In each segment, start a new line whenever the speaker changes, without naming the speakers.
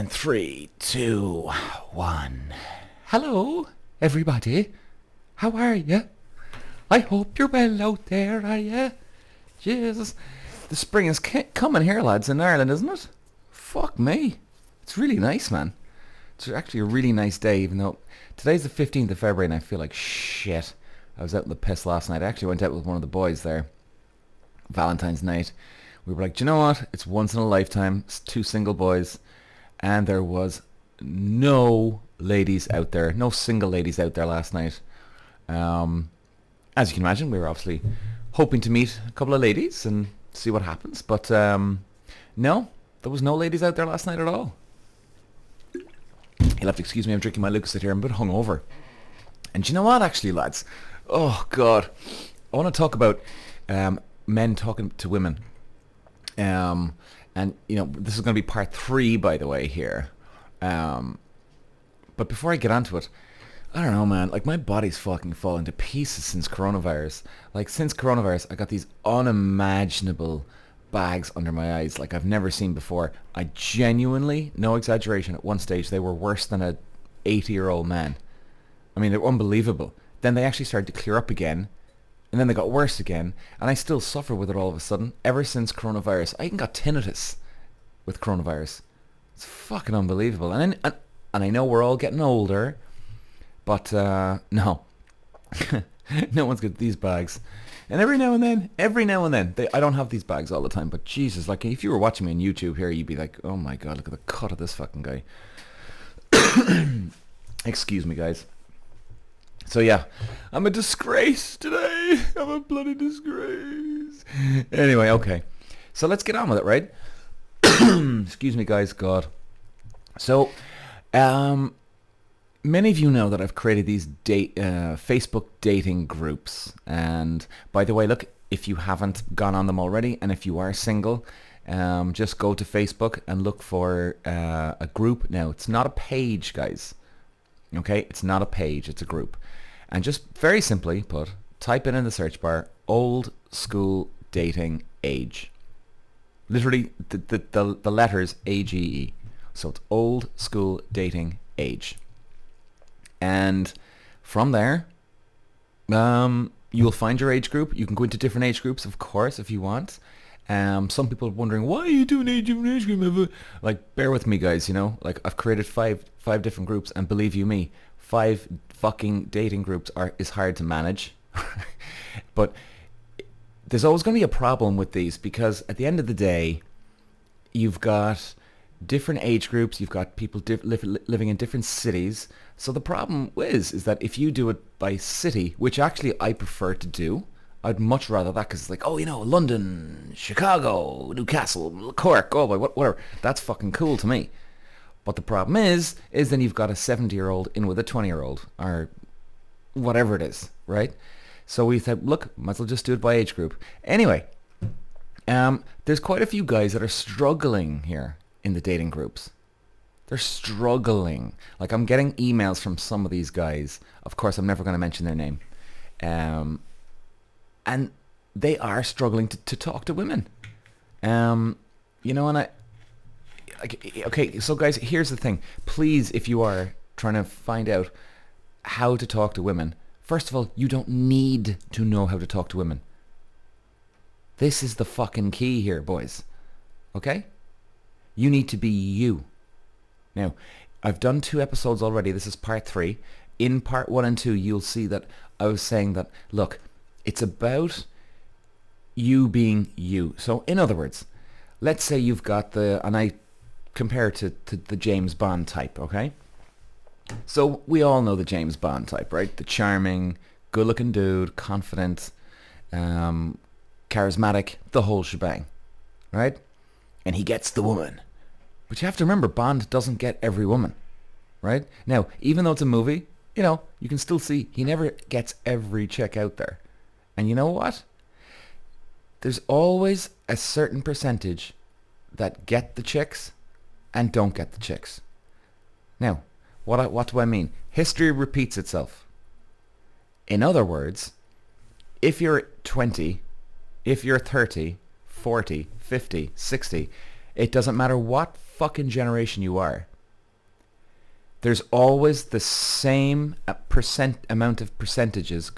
And three, two, one. Hello, everybody. How are you? I hope you're well out there, are you? Jesus. The spring is coming here, lads, in Ireland, isn't it? Fuck me. It's really nice, man. It's actually a really nice day, even though today's the 15th of February and I feel like shit. I was out in the piss last night. I actually went out with one of the boys there. Valentine's night. We were like, do you know what? It's once in a lifetime. It's two single boys. And there was no ladies out there. No single ladies out there last night. As you can imagine, we were obviously hoping to meet a couple of ladies and see what happens. But no, there was no ladies out there last night at all. You'll have to excuse me, I'm drinking my Lucozade here. I'm a bit hungover. And do you know what, actually, lads? Oh, God. I want to talk about men talking to women. And, you know, this is going to be part 3, by the way, here. But before I get onto it, I don't know, man. Like, my body's fucking falling to pieces since coronavirus. Like, since coronavirus, I got these unimaginable bags under my eyes like I've never seen before. I genuinely, no exaggeration, at one stage, they were worse than a 80-year-old man. I mean, they're unbelievable. Then they actually started to clear up again. And then they got worse again, and I still suffer with it all of a sudden. Ever since coronavirus, I even got tinnitus with coronavirus. It's fucking unbelievable. And I know we're all getting older, but no, no one's got these bags. And every now and then, I don't have these bags all the time, but Jesus, like if you were watching me on YouTube here, you'd be like, oh my God, look at the cut of this fucking guy. Excuse me, guys. So yeah, I'm a disgrace today. I'm a bloody disgrace. Anyway, okay. So let's get on with it, right? Excuse me, guys. God. So, many of you know that I've created these Facebook dating groups. And by the way, look, if you haven't gone on them already, and if you are single, just go to Facebook and look for a group. Now, it's not a page, guys. Okay? It's not a page. It's a group. And just very simply put, type in the search bar, old school dating age. Literally, the letters AGE. So it's old school dating age. And from there, you'll find your age group. You can go into different age groups, of course, if you want. Some people are wondering, why are you doing different age group? Like, bear with me, guys, you know? Like, I've created five different groups, and believe you me, 5 fucking dating groups is hard to manage. But there's always going to be a problem with these, because at the end of the day, you've got different age groups, you've got people living in different cities. So the problem is that if you do it by city, which actually I prefer to do, I'd much rather that, because it's like, oh, you know, London, Chicago, Newcastle, Cork, oh boy, whatever. That's fucking cool to me. But the problem is then you've got a 70-year-old in with a 20-year-old, or whatever it is, right? So we thought, look, might as well just do it by age group. Anyway, there's quite a few guys that are struggling here in the dating groups. They're struggling. Like, I'm getting emails from some of these guys. Of course, I'm never going to mention their name. And they are struggling to talk to women. You know, and okay, so guys, here's the thing. Please, if you are trying to find out how to talk to women, first of all, you don't need to know how to talk to women. This is the fucking key here, boys. Okay? You need to be you. Now, I've done 2 episodes already. This is part 3. In part 1 and 2, you'll see that I was saying that, look, it's about you being you. So, in other words, let's say you've got and I compare it to the James Bond type, okay? So we all know the James Bond type, right? The charming, good-looking dude, confident, charismatic, the whole shebang, right? And he gets the woman. But you have to remember, Bond doesn't get every woman, right? Now, even though it's a movie, you know, you can still see he never gets every chick out there. And you know what? There's always a certain percentage that get the chicks and don't get the chicks. Now, what do I mean? History repeats itself. In other words, if you're 20, if you're 30, 40, 50, 60, it doesn't matter what fucking generation you are. There's always the same amount of percentages.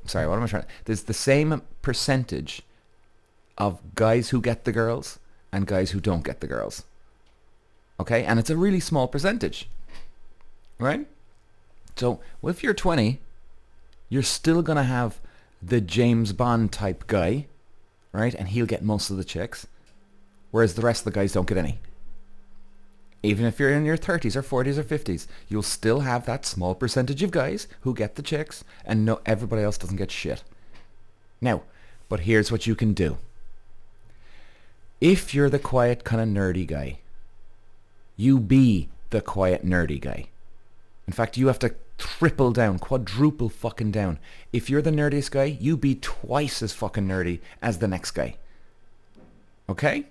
Sorry, what am I trying? There's the same percentage of guys who get the girls and guys who don't get the girls. Okay? And it's a really small percentage. Right? So if you're 20, you're still going to have the James Bond type guy, right? And he'll get most of the chicks, whereas the rest of the guys don't get any. Even if you're in your 30s or 40s or 50s, you'll still have that small percentage of guys who get the chicks and no, everybody else doesn't get shit. Now, but here's what you can do. If you're the quiet kind of nerdy guy, you be the quiet nerdy guy. In fact, you have to triple down, quadruple fucking down. If you're the nerdiest guy, you be twice as fucking nerdy as the next guy. Okay?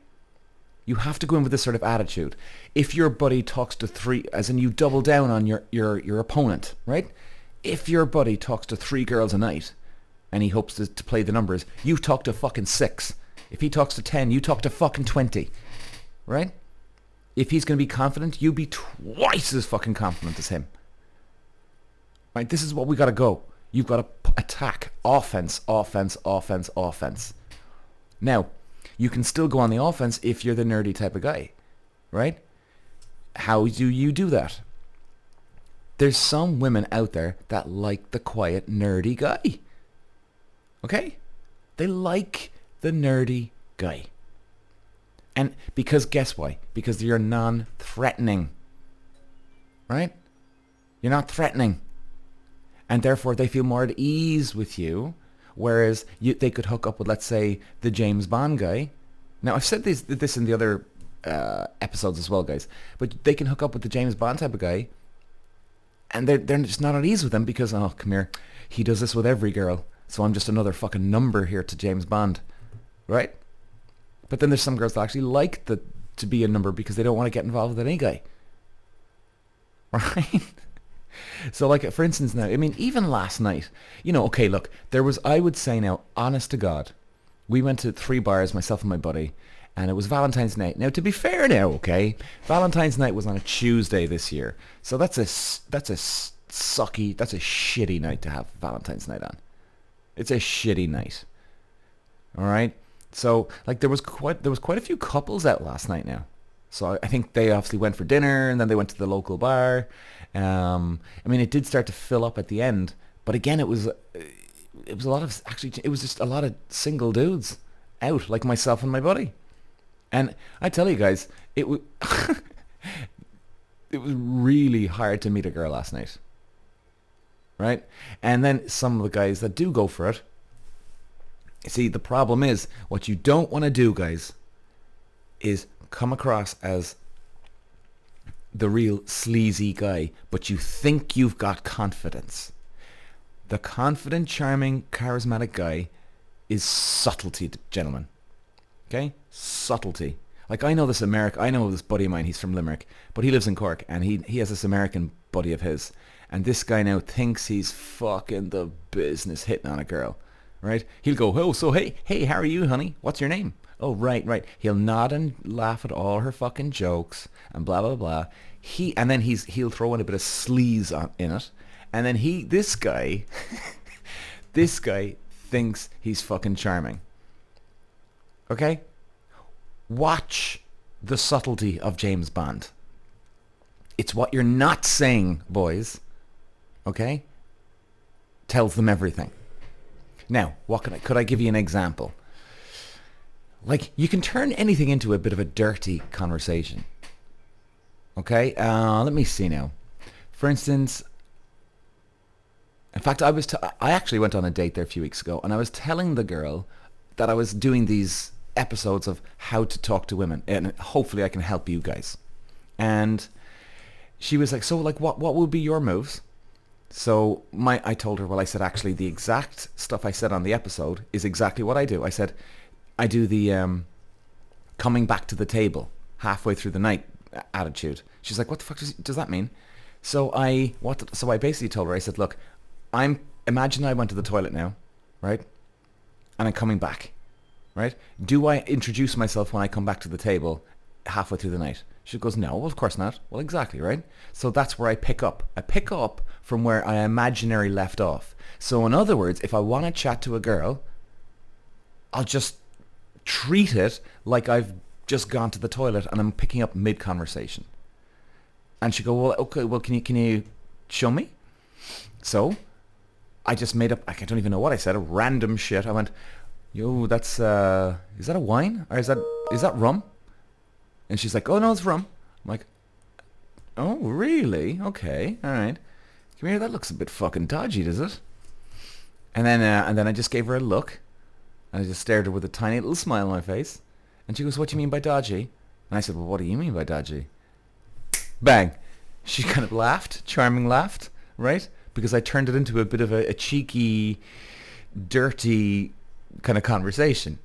You have to go in with this sort of attitude. If your buddy talks to three, as in you double down on your opponent, right? If your buddy talks to 3 girls a night and he hopes to play the numbers, you talk to fucking 6. If he talks to 10, you talk to fucking 20. Right? If he's going to be confident, you be twice as fucking confident as him. Right? This is what we got to go. You've got to attack. Offense, offense, offense, offense. Now, you can still go on the offense if you're the nerdy type of guy, right? How do you do that? There's some women out there that like the quiet, nerdy guy. Okay? They like the nerdy guy. And because guess why? Because you're non-threatening. Right? You're not threatening. And therefore they feel more at ease with you. Whereas they could hook up with, let's say, the James Bond guy. Now, I've said this in the other episodes as well, guys. But they can hook up with the James Bond type of guy. And they're just not at ease with him because, oh, come here. He does this with every girl. So I'm just another fucking number here to James Bond. Right? But then there's some girls that actually like to be a number because they don't want to get involved with any guy. Right? So like, for instance now, I mean, even last night, okay, look, I would say now, honest to God, we went to 3 bars, myself and my buddy, and it was Valentine's night. Now, to be fair now, okay, Valentine's night was on a Tuesday this year. So that's a shitty night to have Valentine's night on. It's a shitty night. All right? So, like, there was quite a few couples out last night now. So I think they obviously went for dinner and then they went to the local bar. I mean, it did start to fill up at the end, but again, it was a lot of, actually, it was just a lot of single dudes out, like myself and my buddy. And I tell you guys, it was it was really hard to meet a girl last night. Right? And then some of the guys that do go for it, see, the problem is, what you don't want to do, guys, is come across as the real sleazy guy, but you think you've got confidence. The confident, charming, charismatic guy is subtlety, gentlemen. Okay? Subtlety. Like, I know this buddy of mine, he's from Limerick, but he lives in Cork, and he has this American buddy of his, and this guy now thinks he's fucking the business hitting on a girl. Right? He'll go, oh, so hey, how are you, honey? What's your name? Oh, right. He'll nod and laugh at all her fucking jokes and blah, blah, blah. He'll throw in a bit of sleaze in it. And then this guy thinks he's fucking charming. Okay? Watch the subtlety of James Bond. It's what you're not saying, boys. Okay? Tells them everything. Now, could I give you an example? Like, you can turn anything into a bit of a dirty conversation. Okay? Let me see now. For instance, in fact, I actually went on a date there a few weeks ago, and I was telling the girl that I was doing these episodes of how to talk to women, and hopefully I can help you guys. And she was like, so, like, what would be your moves? So I told her, I said, actually, the exact stuff I said on the episode is exactly what I do. I said, I do the coming back to the table halfway through the night attitude. She's like, what the fuck does that mean? So I basically told her, I said, look, imagine I went to the toilet now, right? And I'm coming back, right? Do I introduce myself when I come back to the table halfway through the night? She goes, no, well, of course not. Well, exactly, right? So that's where I pick up. I pick up from where I imaginary left off. So in other words, if I want to chat to a girl, I'll just treat it like I've just gone to the toilet and I'm picking up mid-conversation. And she go, well, okay, well, can you show me? So I just made up, I don't even know what I said, a random shit. I went, yo, that's, is that a wine? Or is that rum? And she's like, oh, no, it's rum. I'm like, oh, really? Okay, all right. Come here, that looks a bit fucking dodgy, does it? And then I just gave her a look. And I just stared at her with a tiny little smile on my face. And she goes, what do you mean by dodgy? And I said, well, what do you mean by dodgy? Bang. She kind of laughed, charming laughed, right? Because I turned it into a bit of a cheeky, dirty kind of conversation,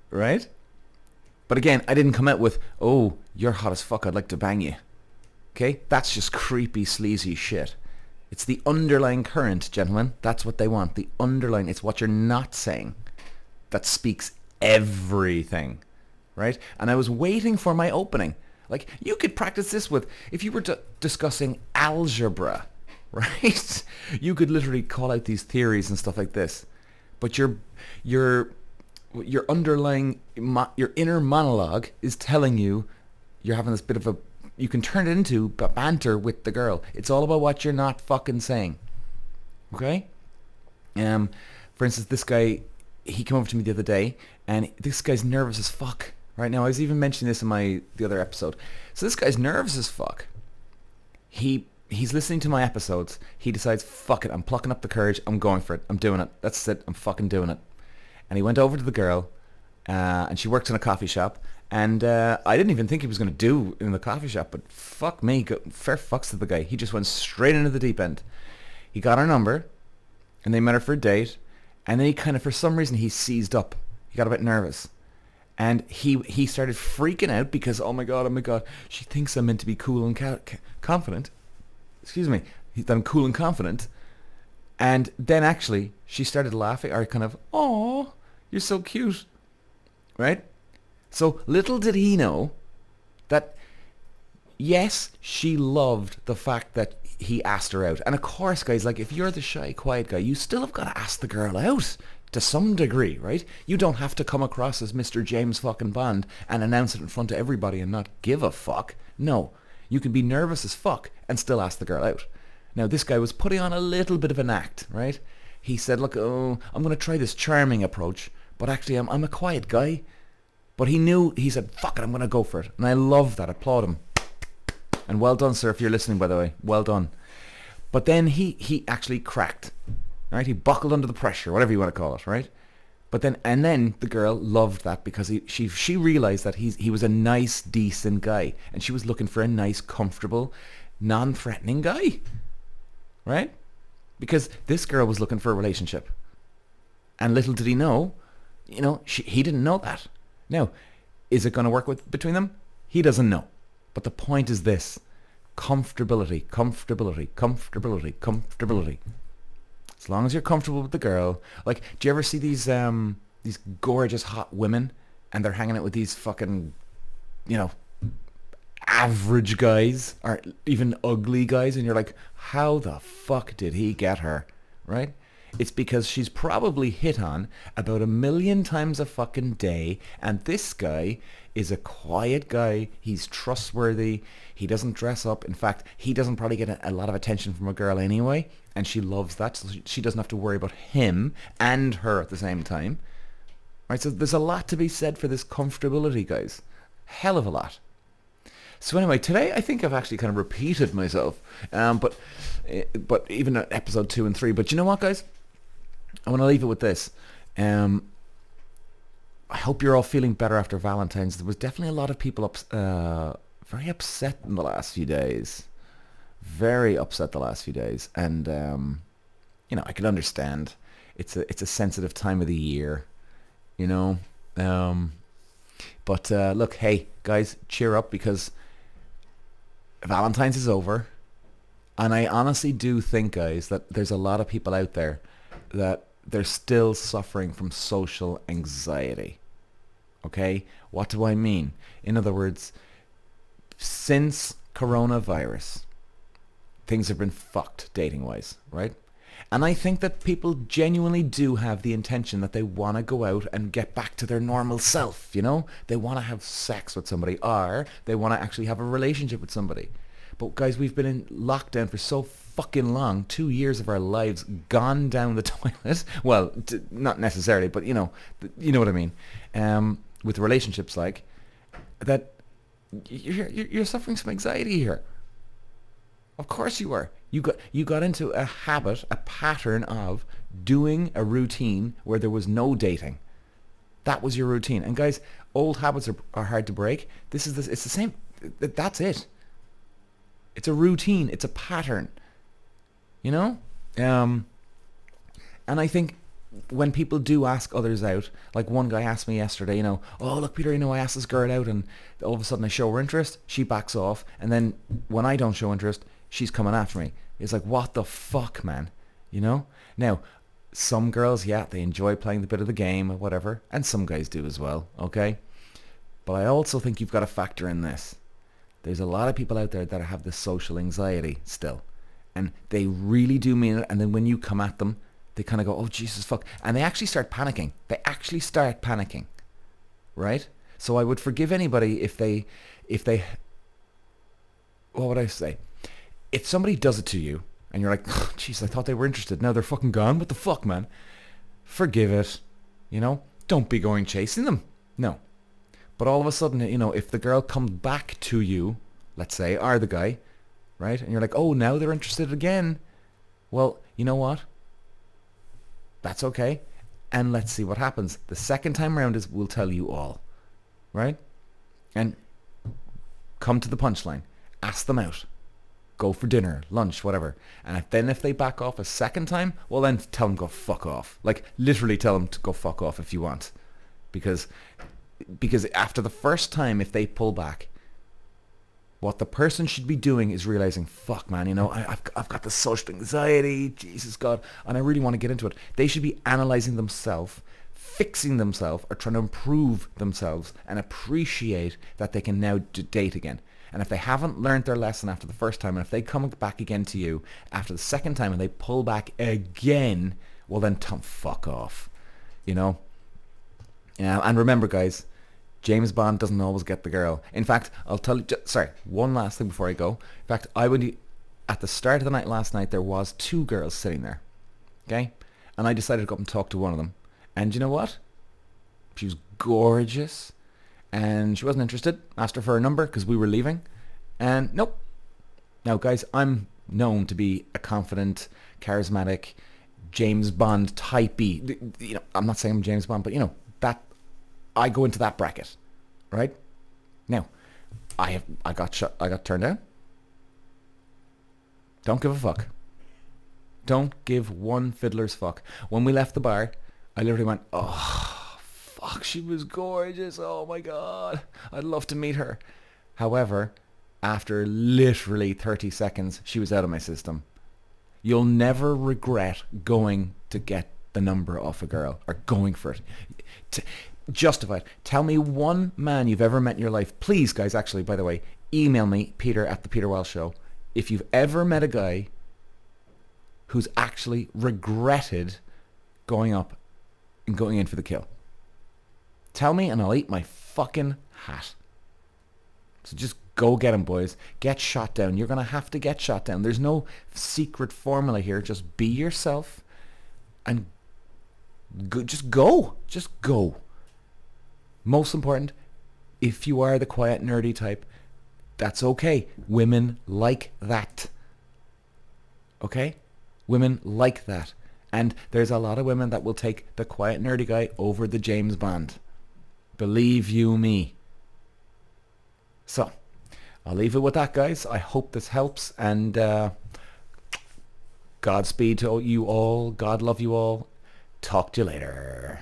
right? But again, I didn't come out with, oh, you're hot as fuck, I'd like to bang you. Okay? That's just creepy, sleazy shit. It's the underlying current, gentlemen. That's what they want. The underlying, it's what you're not saying that speaks everything, right? And I was waiting for my opening. Like, you could practice this with, if you were discussing algebra, right? You could literally call out these theories and stuff like this. But your underlying, your inner monologue is telling you you're having this bit of a, you can turn it into banter with the girl. It's all about what you're not fucking saying. Okay? For instance, this guy, he came over to me the other day, and this guy's nervous as fuck. Right now, I was even mentioning this in the other episode. So this guy's nervous as fuck. He's listening to my episodes. He decides, fuck it, I'm plucking up the courage. I'm going for it. I'm doing it. That's it. I'm fucking doing it. And he went over to the girl, and she works in a coffee shop. And I didn't even think he was going to do in the coffee shop, but fuck me, fair fucks to the guy. He just went straight into the deep end. He got her number, and they met her for a date. And then he kind of, for some reason, he seized up. He got a bit nervous. And he started freaking out because, oh my god, she thinks I'm meant to be cool and confident. Excuse me, that I'm cool and confident. And then actually, she started laughing, or kind of, oh, you're so cute, right? So little did he know that, yes, she loved the fact that he asked her out. And of course, guys, like, if you're the shy, quiet guy, you still have got to ask the girl out. To some degree, right? You don't have to come across as Mr. James fucking Bond and announce it in front of everybody and not give a fuck. No. You can be nervous as fuck and still ask the girl out. Now, this guy was putting on a little bit of an act, right? He said, look, oh, I'm going to try this charming approach, but actually I'm a quiet guy. But he said, fuck it, I'm going to go for it. And I love that. Applaud him. And well done, sir, if you're listening, by the way. Well done. But then he actually cracked. Right, he buckled under the pressure, whatever you want to call it, right? But then the girl loved that because she realized that he was a nice, decent guy, and she was looking for a nice, comfortable, non-threatening guy, right? Because this girl was looking for a relationship, and little did he know, he didn't know that. Now, is it going to work between them? He doesn't know. But the point is this: comfortability, comfortability, comfortability, comfortability. As long as you're comfortable with the girl. Like, do you ever see these gorgeous hot women and they're hanging out with these fucking, average guys or even ugly guys, and you're like, how the fuck did he get her? Right? It's because she's probably hit on about 1 million times a fucking day, and this guy is a quiet guy. He's trustworthy. He doesn't dress up. In fact, he doesn't probably get a lot of attention from a girl anyway, and she loves that, so she doesn't have to worry about him and her at the same time. Right? So there's a lot to be said for this comfortability, guys. Hell of a lot. So anyway, today I think I've actually kind of repeated myself, but even at episode 2 and 3. But you know what, guys? I want to leave it with this. I hope you're all feeling better after Valentine's. There was definitely a lot of people very upset in the last few days. Very upset the last few days. And, I can understand. It's a sensitive time of the year, But look, hey, guys, cheer up because Valentine's is over. And I honestly do think, guys, that there's a lot of people out there that they're still suffering from social anxiety. Okay? What do I mean? In other words, Since coronavirus, things have been fucked dating-wise, right? And I think that people genuinely do have the intention that they want to go out and get back to their normal self, you know? They want to have sex with somebody, or they want to actually have a relationship with somebody. But guys, we've been in lockdown for so fucking long, 2 years of our lives gone down the toilet. Well, not necessarily, but you know what I mean. With relationships like that, you're suffering some anxiety here. Of course you are. You got into a habit, a pattern of doing a routine where there was no dating. That was your routine. And guys, old habits are hard to break. It's the same. That's it. It's a routine. It's a pattern. You know? And I think when people do ask others out, like one guy asked me yesterday, oh, look, Peter, I asked this girl out and all of a sudden I show her interest, she backs off, and then when I don't show interest, she's coming after me. It's like, what the fuck, man? Now, some girls, yeah, they enjoy playing the bit of the game or whatever, and some guys do as well, okay? But I also think you've got to factor in this. There's a lot of people out there that have this social anxiety still, and they really do mean it, and then when you come at them, they kind of go, oh, Jesus, fuck. And they actually start panicking. Right? So I would forgive anybody if they, what would I say? If somebody does it to you and you're like, oh, jeez, I thought they were interested. Now they're fucking gone. What the fuck, man? Forgive it. Don't be going chasing them. No. But all of a sudden, if the girl comes back to you, let's say, or the guy, right? And you're like, oh, now they're interested again. Well, you know what? That's okay. And let's see what happens. The second time around we'll tell you all. Right? And come to the punchline. Ask them out. Go for dinner, lunch, whatever. And if they back off a second time, well then tell them go fuck off. Like literally tell them to go fuck off if you want. Because after the first time, if they pull back, what the person should be doing is realizing, fuck man, I've got the social anxiety, Jesus God, and I really want to get into it. They should be analyzing themselves, fixing themselves, or trying to improve themselves and appreciate that they can now date again. And if they haven't learned their lesson after the first time, and if they come back again to you after the second time and they pull back again, well then fuck off. And remember guys, James Bond doesn't always get the girl. In fact, I'll tell you, one last thing before I go. In fact, at the start of the night last night, there was 2 girls sitting there. Okay? And I decided to go up and talk to one of them. And you know what? She was gorgeous. And she wasn't interested. Asked her for her number because we were leaving. And nope. Now, guys, I'm known to be a confident, charismatic, James Bond typey. I'm not saying I'm James Bond, but that I go into that bracket, right? Now, I got turned down. Don't give a fuck. Don't give one fiddler's fuck. When we left the bar, I literally went, oh, fuck, she was gorgeous. Oh my God. I'd love to meet her. However, after literally 30 seconds, she was out of my system. You'll never regret going to get the number off a girl or going for it. Justify it. Tell me one man you've ever met in your life. Please, guys, actually, by the way, email me, Peter at the Peter Walsh Show, if you've ever met a guy who's actually regretted going up and going in for the kill. Tell me and I'll eat my fucking hat. So just go get him, boys. Get shot down. You're going to have to get shot down. There's no secret formula here. Just be yourself and go. Just go. Just go. Most important, if you are the quiet, nerdy type, that's okay. Women like that. Okay? Women like that. And there's a lot of women that will take the quiet, nerdy guy over the James Bond. Believe you me. So, I'll leave it with that, guys. I hope this helps. And Godspeed to you all. God love you all. Talk to you later.